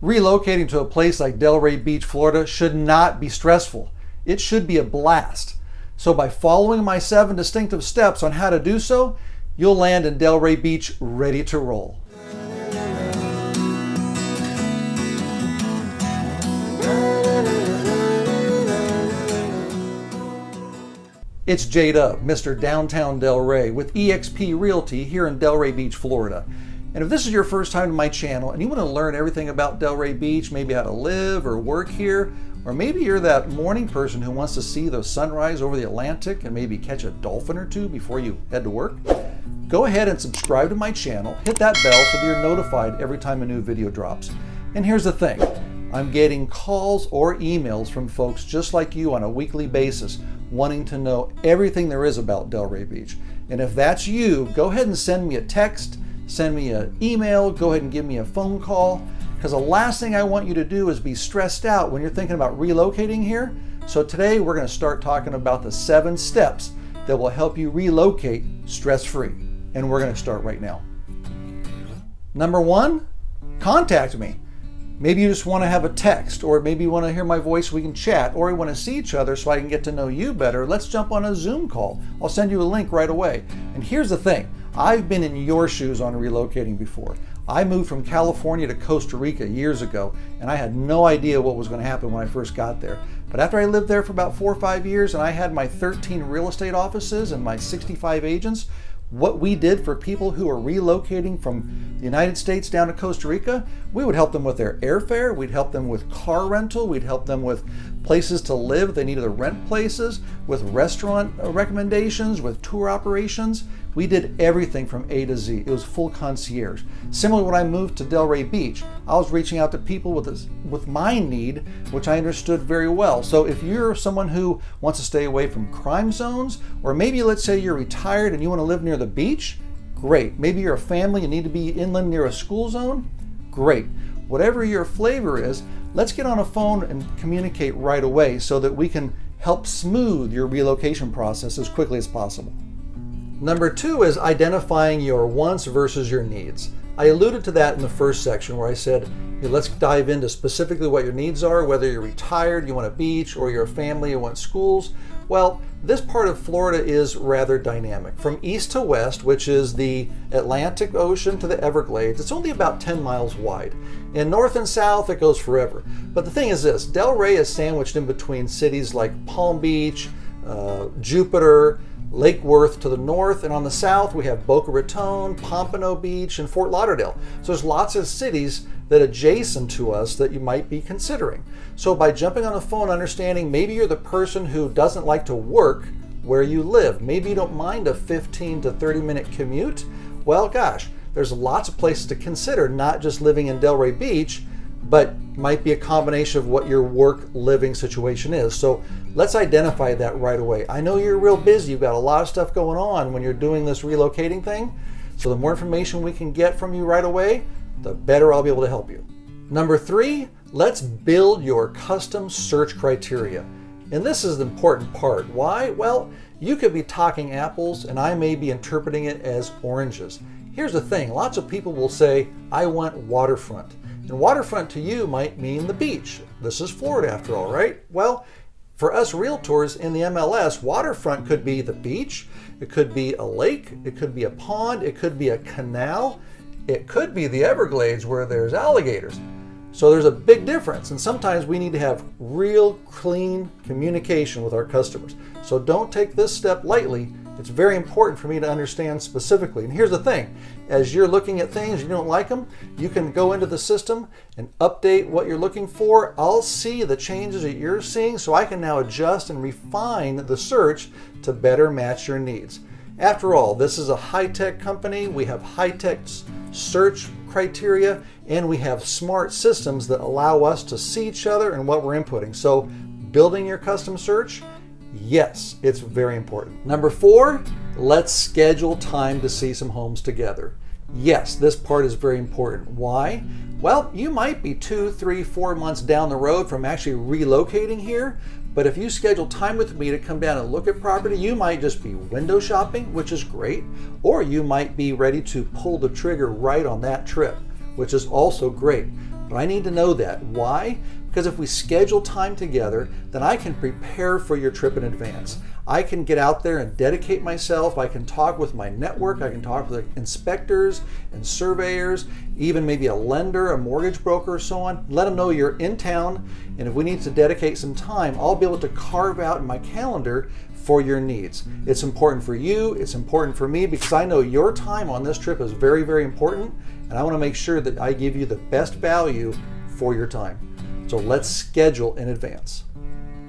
Relocating to a place like Delray Beach, Florida should not be stressful. It should be a blast. So by following my 7 distinctive steps on how to do so, you'll land in Delray Beach ready to roll. It's J-Dub, Mr. Downtown Delray with eXp Realty here in Delray Beach, Florida. And if this is your first time to my channel and you want to learn everything about Delray Beach, maybe how to live or work here, or maybe you're that morning person who wants to see the sunrise over the Atlantic and maybe catch a dolphin or two before you head to work, go ahead and subscribe to my channel, hit that bell so that you're notified every time a new video drops. And here's the thing, I'm getting calls or emails from folks just like you on a weekly basis wanting to know everything there is about Delray Beach. And if that's you, go ahead and send me a text, send me an email, go ahead and give me a phone call, because the last thing I want you to do is be stressed out when you're thinking about relocating here. So today we're going to start talking about the 7 steps that will help you relocate stress-free. And we're going to start right now. Number 1, contact me. Maybe you just want to have a text, or maybe you want to hear my voice so we can chat, or you want to see each other so I can get to know you better. Let's jump on a Zoom call. I'll send you a link right away. And here's the thing, I've been in your shoes on relocating before. I moved from California to Costa Rica years ago, and I had no idea what was going to happen when I first got there. But after I lived there for about 4 or 5 years and I had my 13 real estate offices and my 65 agents, what we did for people who are relocating from the United States down to Costa Rica, we would help them with their airfare, we'd help them with car rental, we'd help them with places to live, they needed to rent places, with restaurant recommendations, with tour operations. We did everything from A to Z. It was full concierge. Similarly, when I moved to Delray Beach, I was reaching out to people with my need, which I understood very well. So if you're someone who wants to stay away from crime zones, or maybe let's say you're retired and you want to live near the beach, great. Maybe you're a family and need to be inland near a school zone, great. Whatever your flavor is, let's get on a phone and communicate right away so that we can help smooth your relocation process as quickly as possible. Number 2 is identifying your wants versus your needs. I alluded to that in the first section where I said, hey, let's dive into specifically what your needs are, whether you're retired, you want a beach, or you're a family, you want schools. Well, this part of Florida is rather dynamic. From east to west, which is the Atlantic Ocean to the Everglades, it's only about 10 miles wide. In north and south, it goes forever. But the thing is this, Delray is sandwiched in between cities like Palm Beach, Jupiter, Lake Worth to the north, and on the south we have Boca Raton, Pompano Beach, and Fort Lauderdale. So there's lots of cities that are adjacent to us that you might be considering. So by jumping on the phone, understanding maybe you're the person who doesn't like to work where you live. Maybe you don't mind a 15 to 30-minute commute. Well, gosh, there's lots of places to consider, not just living in Delray Beach, but might be a combination of what your work-living situation is. So let's identify that right away. I know you're real busy. You've got a lot of stuff going on when you're doing this relocating thing. So the more information we can get from you right away, the better I'll be able to help you. Number 3, let's build your custom search criteria. And this is the important part. Why? Well, you could be talking apples and I may be interpreting it as oranges. Here's the thing, lots of people will say, I want waterfront. And waterfront to you might mean the beach. This is Florida after all, right? Well, for us realtors in the MLS, waterfront could be the beach, it could be a lake, it could be a pond, it could be a canal, it could be the Everglades where there's alligators. So there's a big difference, and sometimes we need to have real clean communication with our customers. So don't take this step lightly. It's very important for me to understand specifically. And here's the thing, as you're looking at things, you don't like them, you can go into the system and update what you're looking for. I'll see the changes that you're seeing, so I can now adjust and refine the search to better match your needs. After all, this is a high-tech company. We have high-tech search criteria, and we have smart systems that allow us to see each other and what we're inputting. So building your custom search, yes, it's very important. Number 4, let's schedule time to see some homes together. Yes, this part is very important. Why? Well, you might be 2, 3, 4 months down the road from actually relocating here, but if you schedule time with me to come down and look at property, you might just be window shopping, which is great, or you might be ready to pull the trigger right on that trip, which is also great. But I need to know that. Why? Because if we schedule time together, then I can prepare for your trip in advance. I can get out there and dedicate myself. I can talk with my network. I can talk with inspectors and surveyors, even maybe a lender, a mortgage broker, so on. Let them know you're in town, and if we need to dedicate some time, I'll be able to carve out in my calendar for your needs. It's important for you, it's important for me, because I know your time on this trip is very, very important, and I want to make sure that I give you the best value for your time. So let's schedule in advance.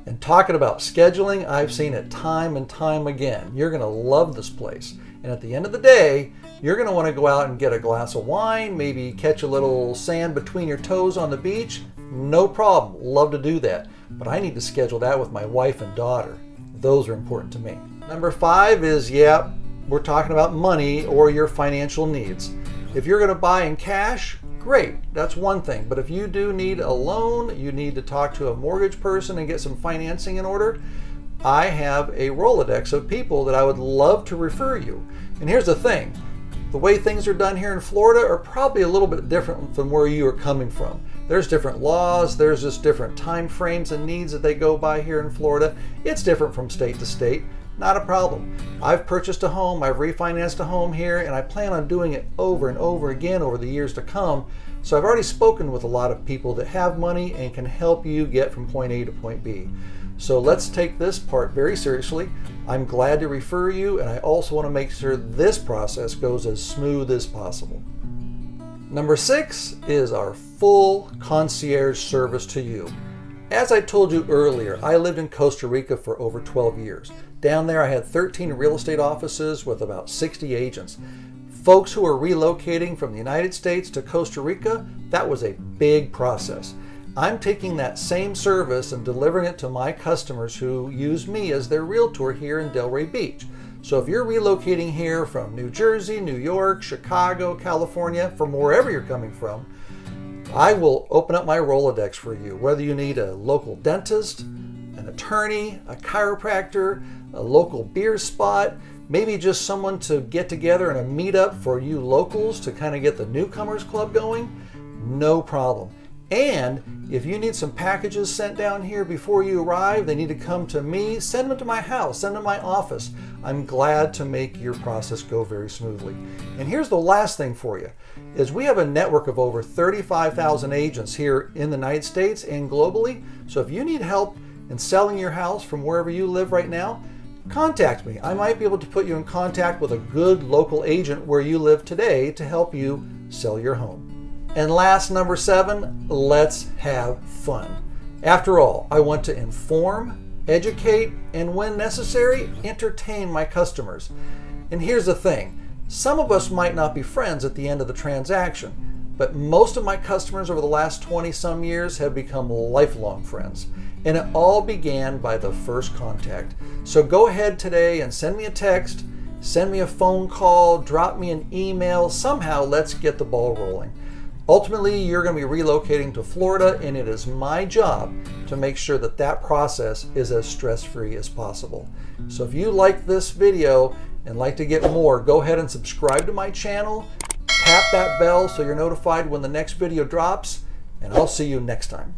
And talking about scheduling, I've seen it time and time again. You're going to love this place. And at the end of the day, you're going to want to go out and get a glass of wine, maybe catch a little sand between your toes on the beach. No problem. Love to do that. But I need to schedule that with my wife and daughter. Those are important to me. Number 5 is, we're talking about money or your financial needs. If you're going to buy in cash, great, that's one thing. But if you do need a loan, you need to talk to a mortgage person and get some financing in order, I have a Rolodex of people that I would love to refer you. And here's the thing, the way things are done here in Florida are probably a little bit different from where you are coming from. There's different laws, there's just different time frames and needs that they go by here in Florida. It's different from state to state. Not a problem. I've purchased a home, I've refinanced a home here, and I plan on doing it over and over again over the years to come. So I've already spoken with a lot of people that have money and can help you get from point A to point B. So let's take this part very seriously. I'm glad to refer you, and I also want to make sure this process goes as smooth as possible. Number 6 is our full concierge service to you. As I told you earlier, I lived in Costa Rica for over 12 years. Down there I had 13 real estate offices with about 60 agents. Folks who are relocating from the United States to Costa Rica, that was a big process. I'm taking that same service and delivering it to my customers who use me as their realtor here in Delray Beach. So if you're relocating here from New Jersey, New York, Chicago, California, from wherever you're coming from, I will open up my Rolodex for you, whether you need a local dentist, an attorney, a chiropractor, a local beer spot, maybe just someone to get together in a meetup for you locals to kind of get the newcomers club going, no problem. And if you need some packages sent down here before you arrive, they need to come to me, send them to my house, send them to my office. I'm glad to make your process go very smoothly. And here's the last thing for you, is we have a network of over 35,000 agents here in the United States and globally. So if you need help in selling your house from wherever you live right now, contact me. I might be able to put you in contact with a good local agent where you live today to help you sell your home. And last, number 7, let's have fun. After all, I want to inform, educate, and when necessary, entertain my customers. And here's the thing, some of us might not be friends at the end of the transaction, but most of my customers over the last 20 some years have become lifelong friends. And it all began by the first contact. So go ahead today and send me a text, send me a phone call, drop me an email, somehow let's get the ball rolling. Ultimately, you're going to be relocating to Florida, and it is my job to make sure that that process is as stress-free as possible. So if you like this video and like to get more, go ahead and subscribe to my channel, tap that bell so you're notified when the next video drops, and I'll see you next time.